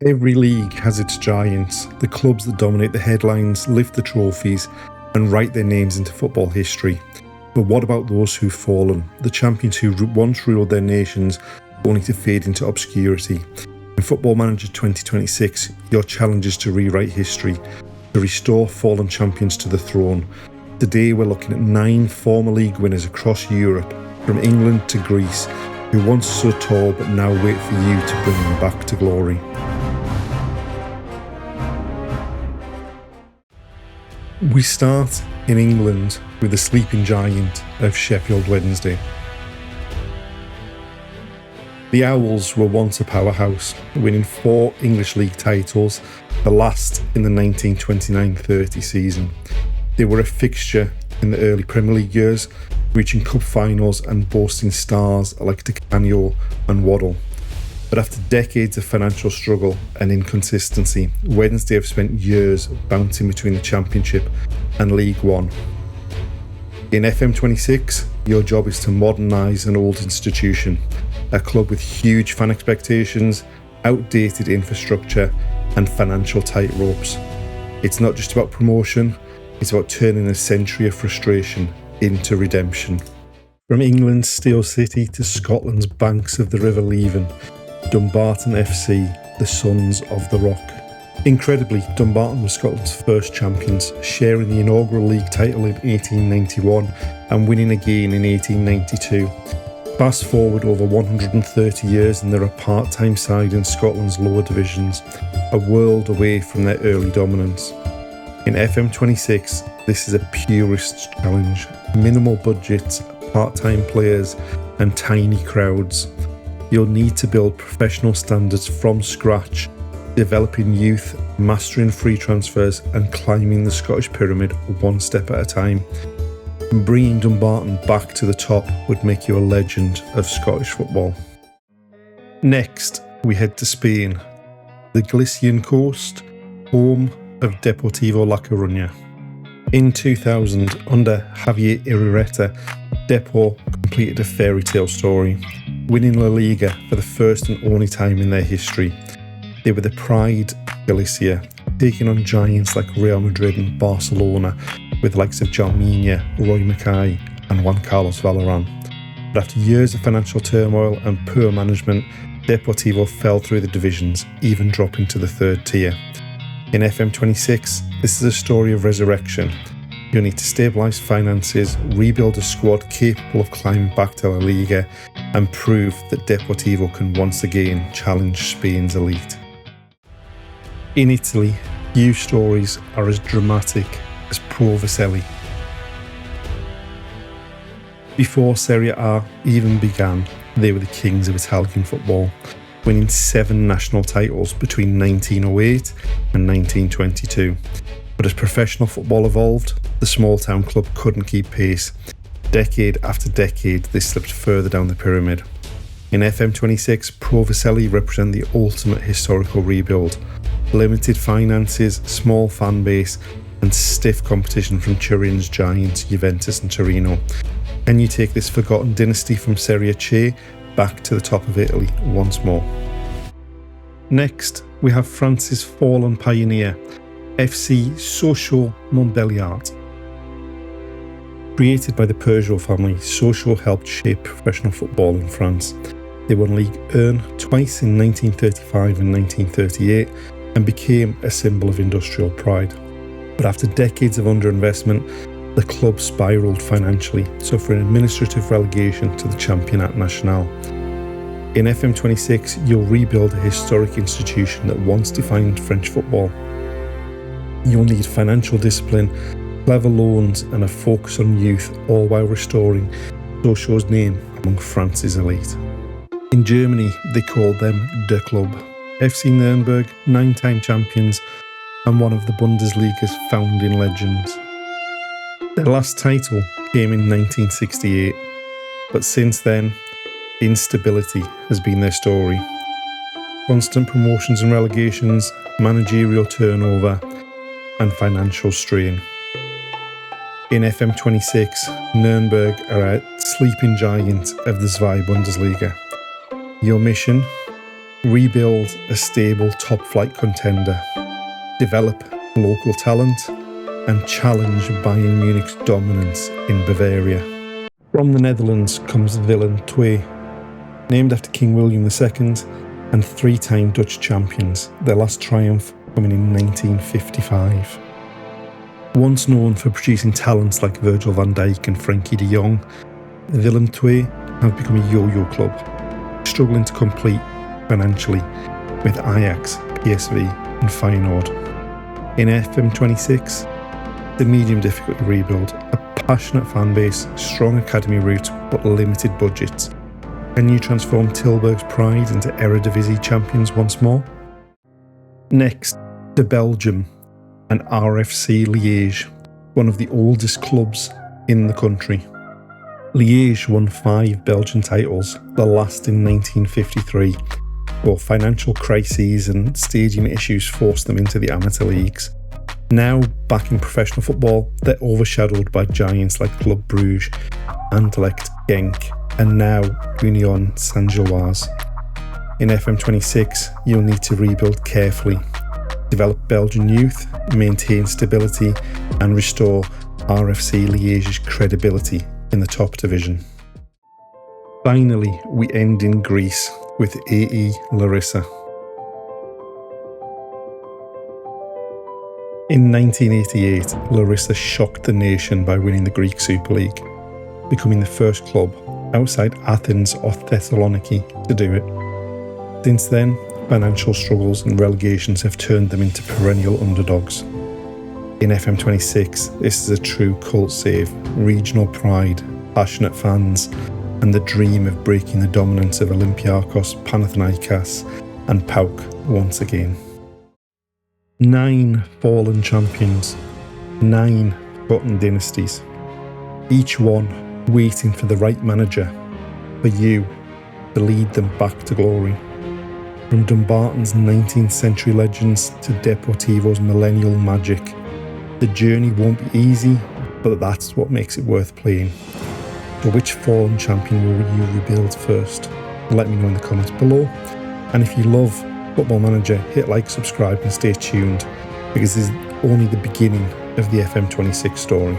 Every league has its giants, the clubs that dominate the headlines, lift the trophies, and write their names into football history. But what about those who've fallen, the champions who once ruled their nations, only to fade into obscurity? In Football Manager 2026, your challenge is to rewrite history, to restore fallen champions to the throne. Today we're looking at 9 former league winners across Europe, from England to Greece, who once stood tall but now wait for you to bring them back to glory. We start in England with the sleeping giant of Sheffield Wednesday. The Owls were once a powerhouse, winning 4 English League titles, the last in the 1929-30 season. They were a fixture in the early Premier League years, reaching cup finals and boasting stars like Di Canio and Waddle. But after decades of financial struggle and inconsistency, Wednesday have spent years bouncing between the Championship and League One. In FM26, your job is to modernise an old institution, a club with huge fan expectations, outdated infrastructure, and financial tightropes. It's not just about promotion, it's about turning a century of frustration into redemption. From England's Steel City to Scotland's banks of the River Leven, Dumbarton FC, the Sons of the Rock. Incredibly, Dumbarton were Scotland's first champions, sharing the inaugural league title in 1891 and winning again in 1892. Fast forward over 130 years and they're a part-time side in Scotland's lower divisions, a world away from their early dominance. In FM26, this is a purist's challenge. Minimal budgets, part-time players and tiny crowds. You'll need to build professional standards from scratch, developing youth, mastering free transfers and climbing the Scottish pyramid one step at a time. Bringing Dumbarton back to the top would make you a legend of Scottish football. Next, we head to Spain, the Galician coast, home of Deportivo La Coruña. In 2000, under Javier Irureta, Depor completed a fairy tale story, winning La Liga for the first and only time in their history. They were the pride of Galicia, taking on giants like Real Madrid and Barcelona, with the likes of John Mina, Roy Mackay and Juan Carlos Valleran. But after years of financial turmoil and poor management, Deportivo fell through the divisions, even dropping to the 3rd tier. In FM26, this is a story of resurrection. You'll need to stabilise finances, rebuild a squad capable of climbing back to La Liga, and prove that Deportivo can once again challenge Spain's elite. In Italy, few stories are as dramatic as Pro Vercelli. Before Serie A even began, they were the kings of Italian football, winning 7 national titles between 1908 and 1922. But as professional football evolved, the small town club couldn't keep pace. Decade after decade, they slipped further down the pyramid. In FM26, Pro Vercelli represent the ultimate historical rebuild. Limited finances, small fan base, and stiff competition from Turin's giants Juventus and Torino. Can you take this forgotten dynasty from Serie C back to the top of Italy once more? Next, we have France's fallen pioneer, FC Sochaux Montbéliard. Created by the Peugeot family, Sochaux helped shape professional football in France. They won Ligue 1 twice in 1935 and 1938 and became a symbol of industrial pride. But after decades of underinvestment, the club spiralled financially, suffering administrative relegation to the Championnat National. In FM26, you'll rebuild a historic institution that once defined French football. You'll need financial discipline, clever loans and a focus on youth, all while restoring Sochaux's name among France's elite. In Germany, they called them Der Club. FC Nürnberg, 9-time champions and one of the Bundesliga's founding legends. Their last title came in 1968, but since then, instability has been their story. Constant promotions and relegations, managerial turnover, and financial strain. In FM26, Nürnberg are a sleeping giant of the Zwei Bundesliga. Your mission? rebuild a stable top-flight contender, develop local talent, and challenge Bayern Munich's dominance in Bavaria. From the Netherlands comes Willem II, named after King William II and three-time Dutch champions, their last triumph coming in 1955. Once known for producing talents like Virgil van Dijk and Frenkie de Jong, Willem II have become a yo-yo club, struggling to compete financially with Ajax, PSV and Feyenoord. In FM26, the medium difficulty rebuild, a passionate fan base, strong academy roots but limited budgets. Can you transform Tilburg's pride into Eredivisie champions once more? Next, to Belgium and RFC Liège, one of the oldest clubs in the country. Liège won 5 Belgian titles, the last in 1953, while financial crises and stadium issues forced them into the amateur leagues. Now back in professional football, they're overshadowed by giants like Club Brugge, Anderlecht, Genk, and now Union Saint-Gilloise. In FM26, you'll need to rebuild carefully, develop Belgian youth, maintain stability, and restore RFC Liège's credibility in the top division. Finally, we end in Greece with AE Larissa. In 1988, Larissa shocked the nation by winning the Greek Super League, becoming the first club outside Athens or Thessaloniki to do it. Since then, financial struggles and relegations have turned them into perennial underdogs. In FM26, this is a true cult save, regional pride, passionate fans, and the dream of breaking the dominance of Olympiakos, Panathinaikos, and PAOK once again. 9 fallen champions, 9 forgotten dynasties, each one waiting for the right manager, for you to lead them back to glory. From Dumbarton's 19th century legends to Deportivo's millennial magic, the journey won't be easy, but that's what makes it worth playing. So which fallen champion will you rebuild first? Let me know in the comments below. And if you love Football Manager, hit like, subscribe and stay tuned, because this is only the beginning of the FM26 story.